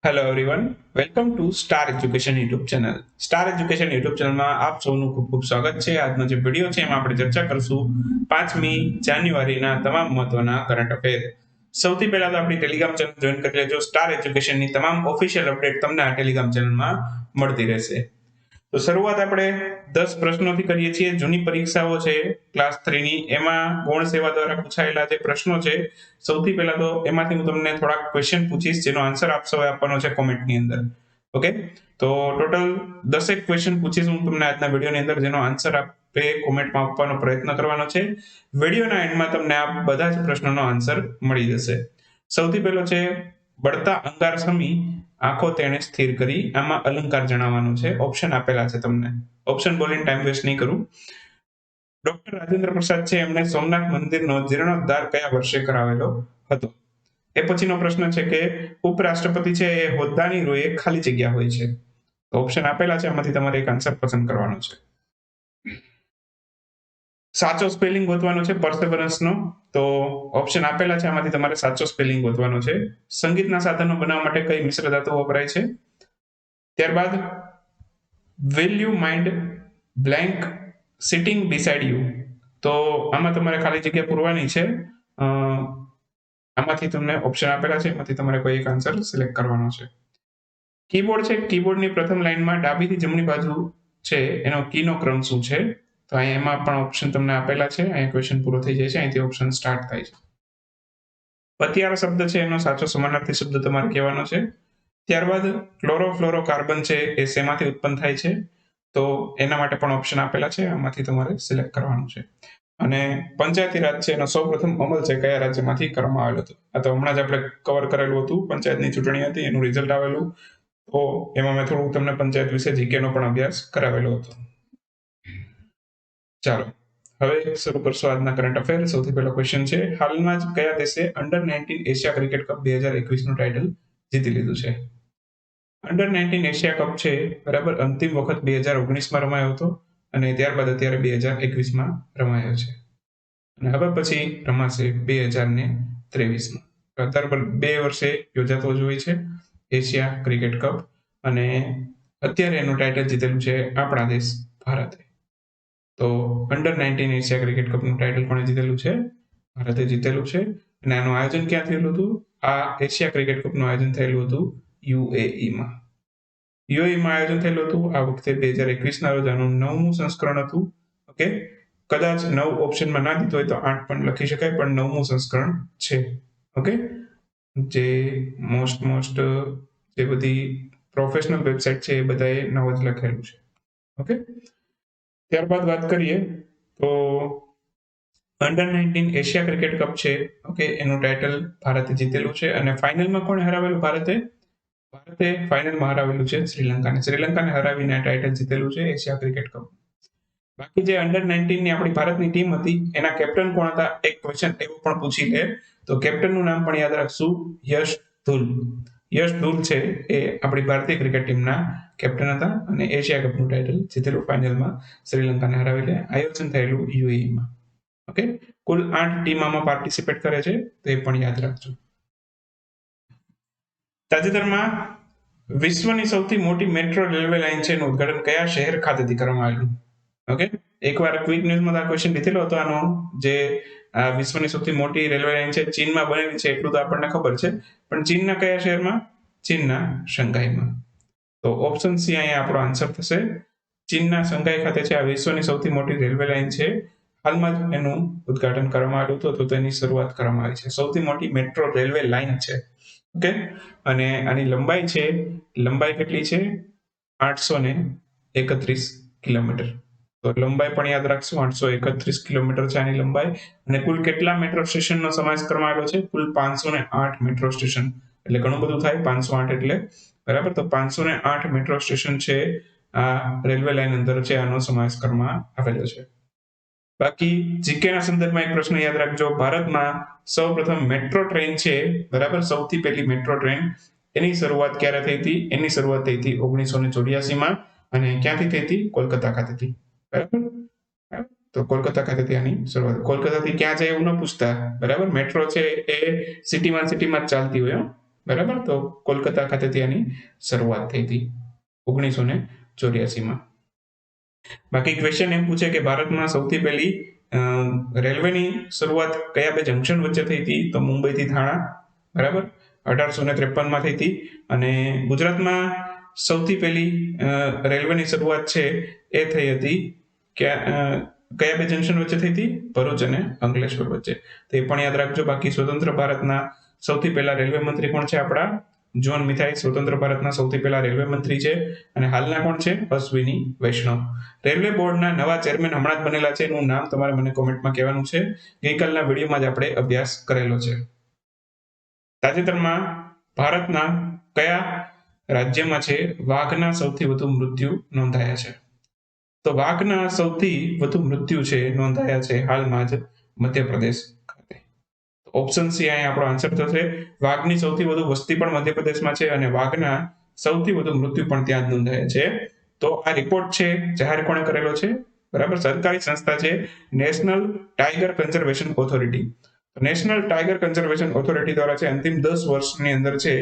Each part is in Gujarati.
Hello everyone, welcome to star education YouTube channel. Star education YouTube ચેનલમાં આપ સૌનું ખૂબ ખૂબ સ્વાગત છે. આજનો જે વિડીયો છે એમાં આપણે ચર્ચા કરશું 5મી જાન્યુઆરીના તમામ મહત્વના કરંટ અફેર. સૌથી પહેલા તો આપણી ટેલિગ્રામ ચેનલ જોઈન કરી લેજો. સ્ટાર એજ્યુકેશનની તમામ ઓફિશિયલ અપડેટ તમને આ ટેલિગ્રામ ચેનલમાં મળતી રહેશે. તો શરૂઆત આપણે 10 પ્રશ્નોથી કરીએ છીએ. જૂની પરીક્ષાઓ છે ક્લાસ 3 ની, એમાં ગૌણ સેવા દ્વારા પૂછાયેલા જે પ્રશ્નો છે, સૌથી પહેલા તો એમાંથી હું તમને થોડાક ક્વેશ્ચન પૂછીશ જેનો આન્સર આપ સૌએ આપવાનો છે કોમેન્ટની અંદર. ઓકે, તો ટોટલ 10 ક્વેશ્ચન પૂછીશ હું તમને આજના વિડીયોની અંદર, જેનો આન્સર આપે કોમેન્ટમાં આપવાનો પ્રયત્ન કરવાનો છે. વિડીયોના એન્ડમાં તમને આ બધા જ પ્રશ્નોનો આન્સર મળી જશે. સૌથી પહેલો છે, બળતા અંગાર સમી આંખો તેણે સ્થિર કરી. આમાં અલંકાર જણાવવાનું છે. ઓપ્શન આપેલા છે તમને, ઓપ્શન બોલીને ટાઈમ વેસ્ટ નહીં કરું. ડોક્ટર રાજેન્દ્ર પ્રસાદ છે, એમણે સોમનાથ મંદિરનો જીર્ણોદ્ધાર કયા વર્ષે કરાવેલો હતો? એ પછીનો પ્રશ્ન છે કે ઉપરાષ્ટ્રપતિ છે એ હોદ્દાની રોએ ખાલી જગ્યા હોય છે. ઓપ્શન આપેલા છે, આમાંથી તમારે એક આન્સર પસંદ કરવાનો છે. સાચો સ્પેલિંગ ગોતવાનો છે પરસેવરન્સ નો, તો ઓપ્શન આપેલા છે, આમાંથી તમારે સાચો સ્પેલિંગ ગોતવાનો છે. સંગીતના સાધનો બનાવવા માટે કઈ મિશ્ર ધાતુ વપરાય છે? ત્યારબાદ will you mind blank sitting beside you, તો આમાં તમારે ખાલી જગ્યા પૂરવાની છે. આમાંથી તમને ઓપ્શન આપેલા છે, એમાંથી તમારે કોઈ એક આન્સર સિલેક્ટ કરવાનો છે. કીબોર્ડ છે, કીબોર્ડની પ્રથમ લાઈનમાં ડાબીથી જમણી બાજુ છે એનો કીનો ક્રમ શું છે? તો અહીંયા એમાં પણ ઓપ્શન તમને આપેલા છે. અહીંયા ક્વેશ્ચન પૂરો થઈ જાય છે, અહીંથી ઓપ્શન સ્ટાર્ટ થાય છે. પતિયાળો શબ્દ છે એનો સાચો સમાનાર્થી શબ્દ તમારે કહેવાનો છે. ત્યારબાદ ક્લોરોફ્લોરોકાર્બન છે એ શેમાંથી ઉત્પન્ન થાય છે? તો એના માટે પણ ઓપ્શન આપેલા છે, આમાંથી તમારે સિલેક્ટ કરવાનું છે. અને પંચાયતી રાજ છે એનો સૌપ્રથમ અમલ છે કયા રાજ્યમાંથી કરવામાં આવેલો હતો? આ તો હમણાં જ આપણે કવર કરેલું હતું. પંચાયતની ચૂંટણી હતી, એનું રિઝલ્ટ આવેલું, તો એમાં મેં થોડું તમને પંચાયત વિશે જીકેનો પણ અભ્યાસ કરાવેલો હતો. ચાલો હવે શરૂ કરશો આજના કરંટ અફેર. સૌથી પહેલો ક્વેશ્ચન છે, હાલમાં જ કયા દેશે અંડર-19 એશિયા ક્રિકેટ કપ 2021 નું ટાઇટલ જીતી લીધું છે? અંડર-19 એશિયા કપ છે, બરાબર, અંતિમ વખત 2019માં રમાયો હતો અને ત્યારબાદ અત્યારે 2021માં રમાયો છે અને હવે પછી રમાશે 2023માં. દર 2 વર્ષે યોજાતો જ હોય છે એશિયા ક્રિકેટ કપ, અને અત્યારે એનું ટાઇટલ જીતેલું છે આપણા દેશ ભારતે. તો અંડર-19 એશિયા ક્રિકેટ કપનું ટાઇટલ કોણે જીતેલું છે? ભારતે જીતેલું છે. અને આનું આયોજન ક્યાં થયેલું હતું? આ એશિયા ક્રિકેટ કપનું આયોજન થયેલું હતું યુએઈમાં. યુએઈમાં આયોજન થયેલું હતું. આ વખતે 2021ના રોજ આનું 9મું સંસ્કરણ હતું. ઓકે, કદાચ 9 ઓપ્શનમાં ના દીધો હોય તો 8 પણ લખી શકાય, પણ 9મું સંસ્કરણ છે. ઓકે, જે મોસ્ટ જે બધી પ્રોફેશનલ વેબસાઇટ છે એ બધાએ 9 જ લખેલું છે. ઓકે, ત્યારબાદ વાત કરીએ તો અંડર-19 એશિયા ક્રિકેટ કપ છે, ઓકે, એનું ટાઇટલ ભારતે જીતેલું છે. અને ફાઇનલમાં કોણે હરાવેલું? ભારતે ફાઇનલમાં હરાવેલું છે શ્રીલંકાને હરાવીને આ ટાઇટલ જીતેલું છે એશિયા ક્રિકેટ કપ. બાકી જે અંડર-19 ની આપણી ભારતની ટીમ હતી એના કેપ્ટન કોણ હતા? એક ક્વેશ્ચન એવું પણ પૂછી લે તો કેપ્ટનનું નામ પણ યાદ રાખશું, યશ ધુલ. યશ ધુલ છે એ આપણી ભારતીય ક્રિકેટ ટીમના કેપ્ટન હતા અને એશિયા કપનું ટાઇટલ જીતેલું ફાઇનલમાં શ્રીલંકાને હરાવીને. આયોજન થયેલું યુએઈમાં. ઓકે, કુલ 8 ટીમ આમાં પાર્ટિસિપેટ કરે છે, તો એ પણ યાદ રાખજો. તાજેતરમાં વિશ્વની સૌથી મોટી મેટ્રો રેલવે લાઇન છે એનું ઉદ્ઘાટન કયા શહેર ખાતેથી કરવામાં આવ્યું? ઓકે, એકવાર ક્વિક ન્યૂઝમાં આ ક્વેશ્ચન લીધેલો હતો. આનો જે વિશ્વની સૌથી મોટી રેલવે લાઇન છે ચીનમાં બનેલી છે એટલું તો આપણને ખબર છે, પણ ચીનના કયા શહેરમાં? ચીનના શંઘાઈમાં. તો ઓપ્શન સી અહીંયા આપણો આન્સર થશે. ચીનના શંઘાઈ ખાતે છે આ વિશ્વની સૌથી મોટી રેલવે લાઇન છે. હાલમાં જ એનું ઉદ્ઘાટન કરવામાં આવ્યું હતું, તો તેની શરૂઆત કરવામાં આવી છે. સૌથી મોટી મેટ્રો રેલવે લાઇન છે. ઓકે, અને આની લંબાઈ છે, લંબાઈ કેટલી છે? 831 કિલોમીટર. તો લંબાઈ પણ યાદ રાખશું, 831 કિલોમીટર છે આની લંબાઈ. અને કુલ કેટલા મેટ્રો સ્ટેશનનો સમાવેશ કરવામાં આવ્યો છે? કુલ 508 મેટ્રો સ્ટેશન. એટલે ઘણું બધું થાય 508 એટલે, બરાબર. તો 508 મેટ્રો સ્ટેશન છે આ રેલવે લાઇન અંદર છે, આનો સમાવેશ કરવામાં આવેલો છે. બાકી જીકેના સંદર્ભમાં એક પ્રશ્ન યાદ રાખજો. ભારતમાં સૌપ્રથમ મેટ્રો ટ્રેન છે, બરાબર, સૌથી પહેલી મેટ્રો ટ્રેન, એની શરૂઆત ક્યારે થઈ હતી? એની શરૂઆત થઈ હતી 1984માં. અને ક્યાંથી થઈ હતી? કોલકાતા ખાતેથી, બરાબર. તો કોલકાતા ખાતેથી આની શરૂઆત. કોલકાતાથી ક્યાં જાય એવું ન પૂછતા, બરાબર. મેટ્રો છે એ સિટીમાં જ ચાલતી હોય. બરાબર. તો કોલકાતા ખાતેથી આની શરૂઆત થઈ હતી 1984 માં. બાકી ક્વેશ્ચન એમ પૂછે કે ભારતમાં સૌથી પહેલી રેલવેની શરૂઆત કયા બે જંકશન વચ્ચે થઈ હતી? તો મુંબઈથી થાણા, બરાબર, 1853 માં થઈ હતી. અને ગુજરાતમાં સૌથી પહેલી રેલવેની શરૂઆત છે એ થઈ હતી કયા બે જંકશન વચ્ચે થઈ હતી? ભરૂચ અને અંકલેશ્વર વચ્ચે. તો એ પણ યાદ રાખજો. બાકી સ્વતંત્ર ભારતના સૌથી પહેલા રેલવે મંત્રી કોણ છે? આપણા જ્હોન મિથાઈ સ્વતંત્ર ભારતના સૌથી પહેલા રેલવે મંત્રી છે. અને હાલના કોણ છે? અશ્વિની વૈષ્ણવ. રેલવે બોર્ડના નવા ચેરમેન હમણાં જ બનેલા છે, એનું નામ તમારે મને કોમેન્ટમાં કહેવાનું છે. ગઈકાલના વિડીયોમાં જ આપણે અભ્યાસ કરેલો છે. તાજેતરમાં ભારતના કયા રાજ્યમાં છે વાઘના સૌથી વધુ મૃત્યુ નોંધાયા છે? તો વાઘના સૌથી વધુ મૃત્યુ છે નોંધાયા છે હાલમાં જ મધ્યપ્રદેશ ખાતે. ઓપ્શન સી અહીંયા આપણો આન્સર થશે. વાઘની સૌથી વધુ વસ્તી પણ મધ્યપ્રદેશમાં છે અને વાઘના સૌથી વધુ મૃત્યુ પણ ત્યાં જ નોંધાયા છે. તો આ રિપોર્ટ છે જાહેર કોણે કરેલો છે? બરાબર, સરકારી સંસ્થા છે national tiger conservation authority. National tiger conservation authority દ્વારા છે અંતિમ 10 વર્ષની અંદર છે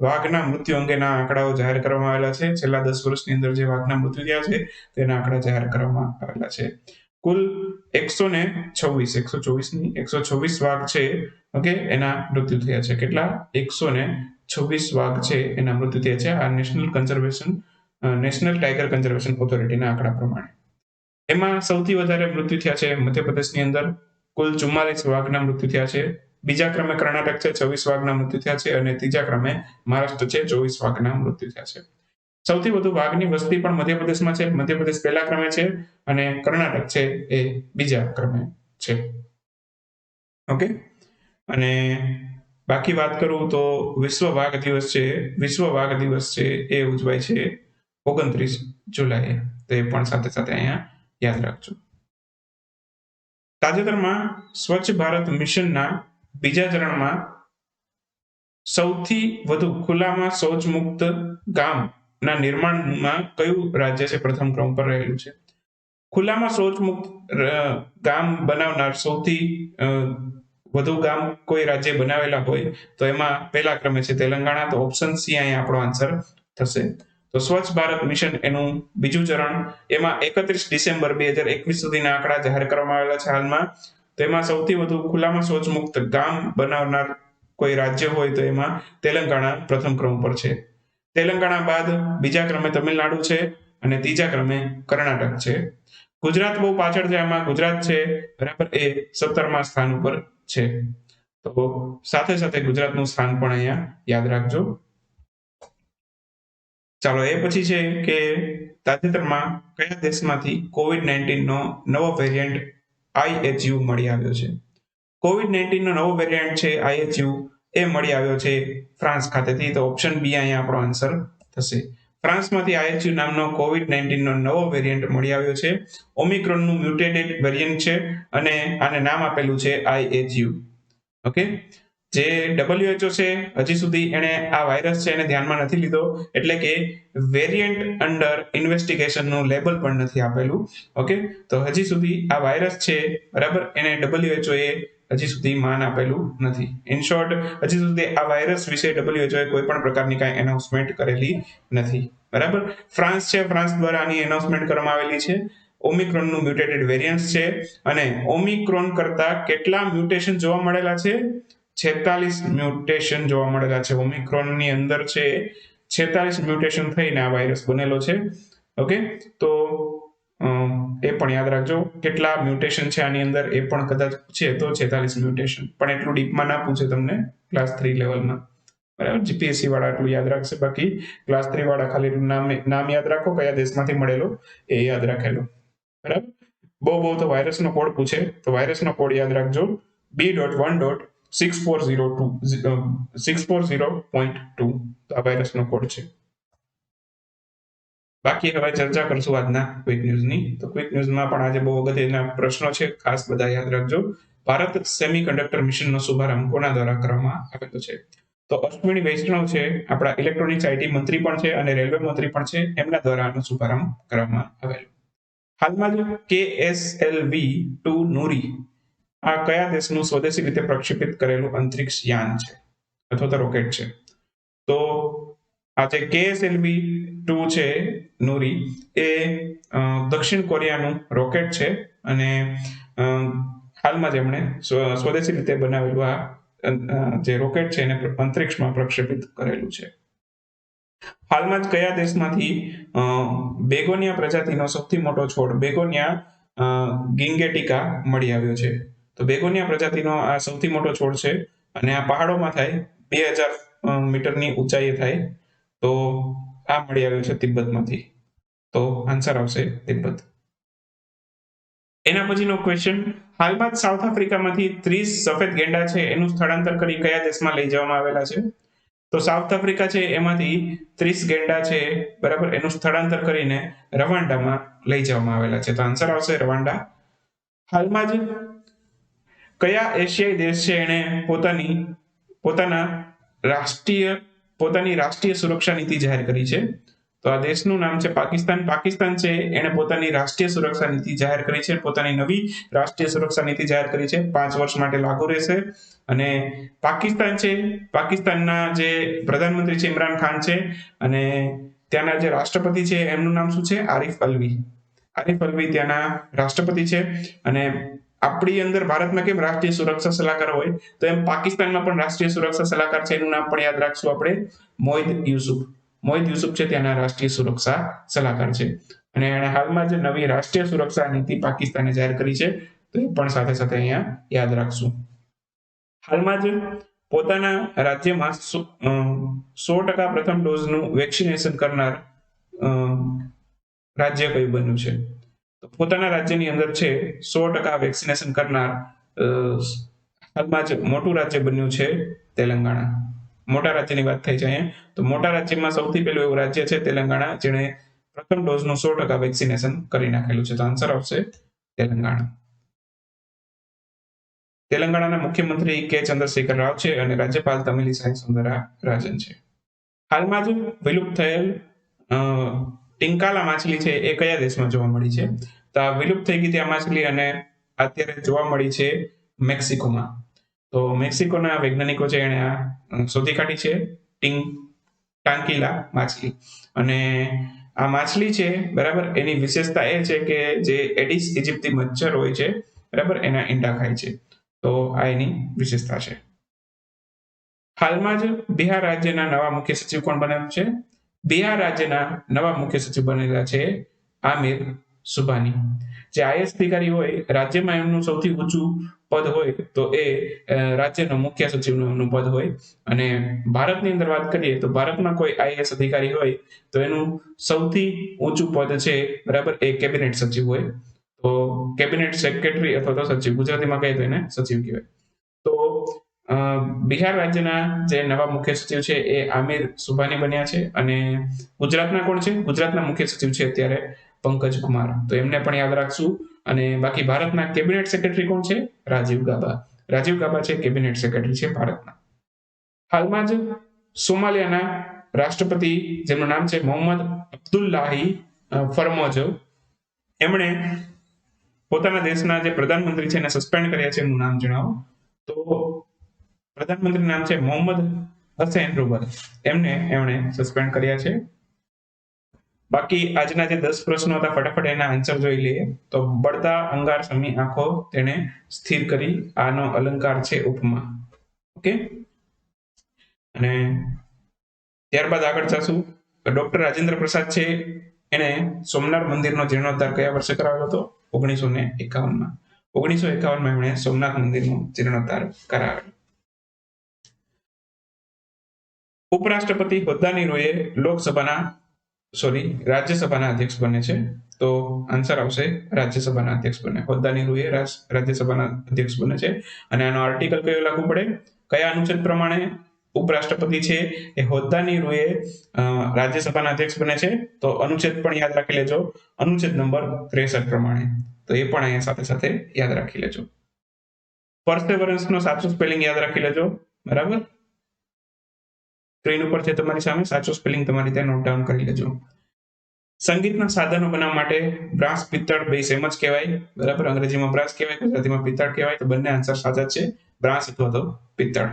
વાઘના મૃત્યુ અંગેના આંકડાઓ જાહેર કરવામાં આવેલા છે. છેલ્લા 10 વર્ષની અંદર જે વાઘના મૃત્યુ થયા છે તેના આંકડા જાહેર કરવામાં આવેલા છે. કુલ 126 વાઘ છે, ઓકે, એના મૃત્યુ થયા છે. કેટલા? 126 વાઘ છે એના મૃત્યુ થયા છે આ નેશનલ ટાઈગર કન્ઝર્વેશન ઓથોરિટીના આંકડા પ્રમાણે. એમાં સૌથી વધારે મૃત્યુ થયા છે મધ્યપ્રદેશની અંદર, કુલ 44 વાઘના મૃત્યુ થયા છે. બીજા ક્રમે કર્ણાટક છે, 26 વાઘના મૃત્યુ થયા છે. અને ત્રીજા ક્રમે મહારાષ્ટ્ર છે, 24 વાઘના મૃત્યુ થયા છે. સૌથી વધુ વાઘની વસ્તી પણ મધ્યપ્રદેશમાં છે. મધ્યપ્રદેશ પહેલા ક્રમે છે અને કર્ણાટક છે એ બીજા ક્રમે છે. ઓકે. અને બાકી વાત કરું તો વિશ્વ વાઘ દિવસ છે એ ઉજવાય છે 29 જુલાઈએ. તો એ પણ સાથે સાથે અહીંયા યાદ રાખજો. તાજેતરમાં સ્વચ્છ ભારત મિશનના બીજા ચરણમાં સૌથી વધુ ખુલ્લામાં શૌચ મુક્ત ગામના નિર્માણમાં કયું રાજ્ય છે પ્રથમ ક્રમ પર રહેલું છે? ખુલ્લામાં શૌચ મુક્ત ગામ બનાવનાર સૌથી વધુ ગામ કોઈ રાજ્ય બનાવેલા હોય તો એમાં પહેલા ક્રમે છે તેલંગાણા. તો ઓપ્શન સી અહીંયા આપણો આન્સર થશે. તો સ્વચ્છ ભારત મિશન એનું બીજું ચરણ, એમાં 31 ડિસેમ્બર 2021 સુધીના આંકડા જાહેર કરવામાં આવેલા છે હાલમાં. તો એમાં સૌથી વધુ ખુલ્લામાં શૌચ મુક્ત ગામ બનાવનાર કોઈ રાજ્ય હોય તો એમાં તેલંગાણા પ્રથમ ક્રમ પર છે. તેલંગાણા બાદ બીજા ક્રમે તમિલનાડુ છે અને ત્રીજા ક્રમે કર્ણાટક છે. ગુજરાત બહુ પાછળ છે આમાં. ગુજરાત છે, બરાબર, એ 17મા સ્થાન ઉપર છે. તો સાથે સાથે ગુજરાતનું સ્થાન પણ અહીંયા યાદ રાખજો. ચાલો, એ પછી છે કે તાજેતરમાં કયા દેશમાંથી COVID-19 નો નવો વેરિયન્ટ IHU મળી આવ્યો છે? COVID-19 નો નવો વેરિયન્ટ છે IHU એ મળી આવ્યો છે ફ્રાન્સ ખાતેથી. તો ઓપ્શન બી અહીંયા આપણો આન્સર થશે. ફ્રાન્સમાંથી IHU નામનો COVID-19 નો નવો વેરિયન્ટ મળી આવ્યો છે. ઓમિક્રોનનું મ્યુટેટેડ વેરિયન્ટ છે અને આને નામ આપેલું છે IHU. ઓકે. જે WHO છે હજી સુધી એને આ વાયરસ છે એને ધ્યાનમાં નથી લીધો, એટલે કે વેરિયન્ટ અંડર ઇન્વેસ્ટિગેશનનું લેબલ પણ નથી આપેલું. ઓકે. તો હજી સુધી આ વાયરસ છે, બરાબર, એને WHO એ હજી સુધી માન આપેલું નથી. ઇન શોર્ટ, હજી સુધી આ વાયરસ વિશે WHO એ કોઈ પણ પ્રકારની કાંઈ એનાઉન્સમેન્ટ કરેલી નથી. બરાબર. ફ્રાન્સ છે, ફ્રાન્સ દ્વારા આની એનાઉન્સમેન્ટ કરવામાં આવેલી છે. ઓમિક્રોનનું મ્યુટેટેડ વેરિયન્ટ છે અને ઓમિક્રોન કરતા કેટલા મ્યુટેશન જોવા મળેલા છે? 46 મ્યુટેશન જોવા મળેલા છે. ઓમિક્રોનની અંદર છે 46 મ્યુટેશન થઈને આ વાયરસ બનેલો છે. ઓકે. તો એ પણ યાદ રાખજો કેટલા મ્યુટેશન છે આની અંદર, એ પણ કદાચ છે તો 46 મ્યુટેશન. પણ એટલું ડીપમાં ના પૂછે તમને ક્લાસ 3 લેવલમાં, બરાબર. GPSC વાળા એટલું યાદ રાખશે, બાકી ક્લાસ 3 વાળા ખાલી નામ યાદ રાખો, કયા દેશમાંથી મળેલો એ યાદ રાખેલો, બરાબર. બહુ તો વાયરસનો કોડ પૂછે તો વાયરસનો કોડ યાદ રાખજો B.1.640.2. તો આ વાયરસનો કોડ છે. બાકી હવે ચર્ચા કરશું આજના ક્વિક ન્યૂઝની. તો ક્વિક ન્યૂઝમાં પણ આજે બહુ અગત્યના પ્રશ્નો છે, ખાસ બધા યાદ રાખજો. ભારત સેમિકન્ડક્ટર મિશનનો શુભારંભ કોના દ્વારા કરવામાં આવેલો છે? તો અશ્વિની વૈષ્ણવ છે, આપણા ઇલેક્ટ્રોનિક્સ IT મંત્રી પણ છે અને રેલવે મંત્રી પણ છે, એમના દ્વારા આનો શુભારંભ કરવામાં આવેલો. હાલમાં જ KSLV-2 નૂરી આ કયા દેશનું સ્વદેશી રીતે પ્રક્ષેપિત કરેલું અંતરિક્ષ યાન છે અથવા તો રોકેટ છે? તો આ જે KSLV-2 છે નૂરી એ દક્ષિણ કોરિયાનું રોકેટ છે અને હાલમાં જ એમણે સ્વદેશી રીતે બનાવેલું આ જે રોકેટ છે એને અંતરિક્ષમાં પ્રક્ષેપિત કરેલું છે. હાલમાં જ કયા દેશમાંથી બેગોનિયા પ્રજાતિનો સૌથી મોટો છોડ બેગોનિયા ગિંગેટિકા મળી આવ્યો છે? તો બેગોનિયા પ્રજાતિનો આ સૌથી મોટો છોડ છે અને આ પહાડોમાં થાય, 2000 મીટરની ઊંચાઈએ થાય. તો આ મળી આવ્યો છે તિબ્બતમાંથી. તો આન્સર આવશે તિબ્બત. એના પછીનો ક્વેશ્ચન, હાલમાં જ સાઉથ આફ્રિકામાંથી 30 સફેદ ગેંડા છે એનું સ્થળાંતર કરી કયા દેશમાં લઈ જવામાં આવેલા છે? તો સાઉથ આફ્રિકા છે એમાંથી 30 ગેંડા છે, બરાબર, એનું સ્થળાંતર કરીને રવાંડામાં લઈ જવામાં આવેલા છે. તો આન્સર આવશે રવાંડા. હાલમાં જ કયા એશિયાઈ દેશ છે એને પોતાની રાષ્ટ્રીય સુરક્ષા નીતિ જાહેર કરી છે? તો આ દેશનું નામ છે પાકિસ્તાન. પાકિસ્તાન છે એને પોતાની રાષ્ટ્રીય સુરક્ષા નીતિ જાહેર કરી છે, પોતાની નવી રાષ્ટ્રીય સુરક્ષા નીતિ જાહેર કરી છે, 5 વર્ષ માટે લાગુ રહેશે. અને પાકિસ્તાન છે, પાકિસ્તાનના જે પ્રધાનમંત્રી છે ઇમરાન ખાન છે અને ત્યાંના જે રાષ્ટ્રપતિ છે એમનું નામ શું છે? આરિફ અલ્વી. આરિફ અલ્વી ત્યાંના રાષ્ટ્રપતિ છે. અને આપણી અંદર ભારતમાં કેમ રાષ્ટ્રીય સુરક્ષા સલાહકાર હોય, તો એમ પાકિસ્તાનમાં પણ રાષ્ટ્રીય સુરક્ષા સલાહકાર છે, એનું નામ પણ યાદ રાખશું આપણે, મોહિદ યુસુફ. મોહિદ યુસુફ છે ત્યાંના રાષ્ટ્રીય સુરક્ષા સલાહકાર છે. અને એણે હાલમાં જ નવી રાષ્ટ્રીય સુરક્ષા નીતિ પાકિસ્તાને જાહેર કરી છે, તો એ પણ સાથે સાથે અહીંયા યાદ રાખશું. હાલમાં જ પોતાના રાજ્યમાં 100% પ્રથમ ડોઝનું વેક્સિનેશન કરનાર રાજ્ય કયું બન્યું છે? તો પોતાના રાજ્યની અંદર છે 100% વેક્સિનેશન કરનાર હાલમાં જ મોટું રાજ્ય બન્યું છે તેલંગાણા. મોટા રાજ્યની વાત થઈ છે અહીંયા. તો મોટા રાજ્યમાં સૌથી પહેલું એવું રાજ્ય છે તેલંગાણા, જેણે પ્રથમ ડોઝનું 100% વેક્સિનેશન કરી નાખેલું છે. તો આન્સર આવશે તેલંગાણા. તેલંગાણાના મુખ્યમંત્રી કે ચંદ્રશેખર રાવ છે અને રાજ્યપાલ તમિલિસાઈ સૌંદરરાજન છે. હાલમાં જ વિલુપ્ત થયેલ ટિંકાલા માછલી છે એ કયા દેશમાં જોવા મળી છે? તો આ વિલુપ્ત થઈ ગઈ ત્યાં માછલી અને અત્યારે જોવા મળી છે મેક્સિકોમાં. તો મેક્સિકોના વૈજ્ઞાનિકો છે એને આ શોધી કાઢી છે ટાંકીલા માછલી. અને આ માછલી છે, બરાબર, એની વિશેષતા એ છે કે જે એડિસ ઇજિપ્તી મચ્છર હોય છે, બરાબર, એના ઈંડા ખાય છે. તો આ એની વિશેષતા છે. હાલમાં જ બિહાર રાજ્યના નવા મુખ્ય સચિવ કોણ બન્યા છે? બિહાર રાજ્યના નવા મુખ્ય સચિવ બનેલા છે આમિર સુબાની. જે આઈએસ અધિકારી હોય, રાજ્યમાં એમનું સૌથી ઊંચું પદ હોય તો એ રાજ્યનો મુખ્ય સચિવનું પદ હોય. અને ભારતની અંદર વાત કરીએ તો ભારતમાં કોઈ આઈએસ અધિકારી હોય તો એનું સૌથી ઊંચું પદ છે, બરાબર, એ કેબિનેટ સચિવ હોય. તો કેબિનેટ સેક્રેટરી અથવા તો સચિવ, ગુજરાતીમાં કહે તો એને સચિવ કહેવાય. તો બિહાર રાજ્યના જે નવા મુખ્ય સચિવ છે એ આમિર સુબાની બન્યા છે. અને ગુજરાતના કોણ છે? ગુજરાતના મુખ્ય સચિવ છે અત્યારે પંકજ કુમાર. તો એમને પણ યાદ રાખશું. અને બાકી ભારતના કેબિનેટ સેક્રેટરી કોણ છે? રાજીવ ગાબા. રાજીવ ગાબા છે કેબિનેટ સેક્રેટરી છે ભારતના. હાલમાં જ સોમાલિયાના રાષ્ટ્રપતિ, જેમનું નામ છે મોહમ્મદ અબ્દુલ્લાહી ફરમોજો, એમણે પોતાના દેશના જે પ્રધાનમંત્રી છે એને સસ્પેન્ડ કર્યા છે. એનું નામ જણાવો. તો પ્રધાનમંત્રી નામ છે મોહમ્મદ હસૈન રૂબલ. એમણે સસ્પેન્ડ કર્યા છે. બાકી આજના જે 10 પ્રશ્નો હતા ફટાફટ એના આન્સર જોઈ લઈએ. તો બળતા અંગાર સમી આંખો તેને સ્થિર કરી, આનો અલંકાર છે ઉપમા. ઓકે. અને ત્યારબાદ આગળ જશું. ડોક્ટર રાજેન્દ્ર પ્રસાદ છે એને સોમનાથ મંદિરનો જીર્ણોદ્ધાર કયા વર્ષે કરાવ્યો હતો? 1951માં. 1951માં એમણે સોમનાથ મંદિરનો જીર્ણોદ્ધાર કરાવ્યો. ઉપરાષ્ટ્રપતિ હોદ્દાની રોએ રાજ્યસભાના અધ્યક્ષ બને છે. તો આન્સર આવશે રાજ્યસભાના અધ્યક્ષ બને. હોદ્દાની રોએ રાજ્યસભાના અધ્યક્ષ બને છે. અને આનો આર્ટિકલ કયો લાગુ પડે? કયા અનુચ્છેદ પ્રમાણે ઉપરાષ્ટ્રપતિ છે એ હોદ્દાની રોએ રાજ્યસભાના અધ્યક્ષ બને છે? તો અનુચ્છેદ પણ યાદ રાખી લેજો, અનુચ્છેદ નંબર 63 પ્રમાણે. તો એ પણ અહીંયા સાથે સાથે યાદ રાખી લેજો. પરસેવરન્સનો સાચું સ્પેલિંગ યાદ રાખી લેજો, બરાબર. સ્ક્રીન ઉપર છે તમારી સામે, સાચું સ્પેલિંગ તમારી ત્યાં નોટ ડાઉન કરી લેજો. સંગીતના સાધનો બનાવવા માટે બ્રાસ, પિત્તળ બે સેમ જ કહેવાય, બરાબર. અંગ્રેજીમાં બ્રાસ કહેવાય, ગુજરાતીમાં પિત્તળ કહેવાય. તો બંને આન્સર સાચા છે, બ્રાસ અથવા તો પિત્તળ.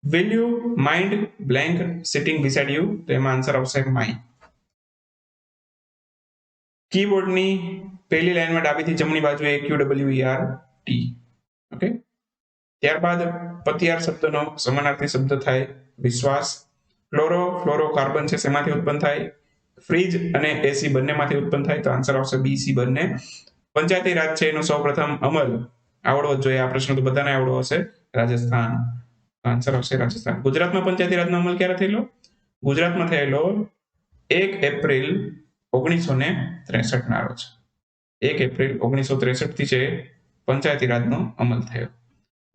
Will you mind blank sitting beside you? તો એમાં આન્સર આવશે માઇન્ડ. કીબોર્ડની પહેલી લાઈનમાં ડાબીથી જમણી બાજુએ QWERT. ઓકે. ત્યારબાદ પતિયાર શબ્દનો સમાનાર્થી શબ્દ થાય વિશ્વાસ. ફ્લોરોકાર્બન છે શેમાંથી ઉત્પન્ન થાય? ફ્રીજ અને એસી બંનેમાંથી ઉત્પન્ન થાય. તો આન્સર આવશે BC બંને. પંચાયતી રાજ છે એનો સૌપ્રથમ અમલ આવડવો જ જોઈએ. આ પ્રશ્ન તો બધાને આવડવો હશે. રાજસ્થાન. આન્સર આવશે રાજસ્થાન. ગુજરાતમાં પંચાયતી રાજનો અમલ ક્યારે થયેલો? ગુજરાતમાં થયેલો 1 એપ્રિલ 1963 ના રોજ. 1 એપ્રિલ 1963 થી છે પંચાયતી રાજનો અમલ થયો.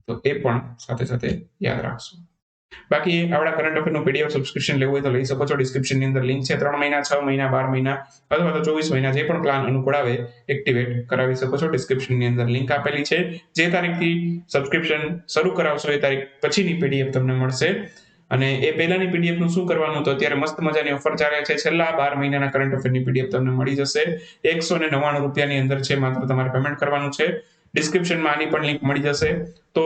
તો એ પણ સાથે સાથે યાદ રાખશો. બાકી આવડા કરંટ અફેરનું પીડીએફ સબસ્ક્રિપ્શન લેવું હોય તો લઈ શકો છો. ડિસ્ક્રિપ્શનની અંદર લિંક છે. 3 મહિના, 6 મહિના, 12 મહિના અથવા તો 24 મહિના જે પણ પ્લાન અનુકૂળ આવે એક્ટિવેટ કરાવી શકો છો. ડિસ્ક્રિપ્શનની અંદર લિંક આપેલી છે. જે તારીખથી સબસ્ક્રિપ્શન શરૂ કરાવશો એ તારીખ પછીની પીડીએફ તમને મળશે. અને એ પહેલાની પીડીએફ નું શું કરવાનું? તો અત્યારે મસ્ત મજાની ઓફર ચાલે છે. છેલ્લા 12 મહિનાના કરંટ અફેરની પીડીએફ તમને મળી જશે. 199 રૂપિયાની અંદર છે. માત્ર તમારે પેમેન્ટ કરવાનું છે. ડિસ્ક્રિપ્શનમાં આની પણ લિંક મળી જશે. તો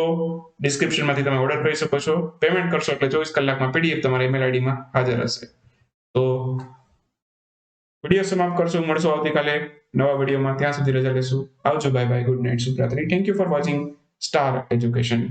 ડિસ્ક્રિપ્શનમાંથી તમે ઓર્ડર કરી શકો છો. પેમેન્ટ કરશો એટલે 24 કલાકમાં પીડીએફ તમારા ઈમેલ આઈડીમાં હાજર હશે. તો વિડીયો સમાપ્ત કરશું. મળશું આવતીકાલે નવા વિડીયોમાં. ત્યાં સુધી રજા લેશું. આવજો. Bye bye. Good night. શુભરાત્રી. Thank you for watching star education.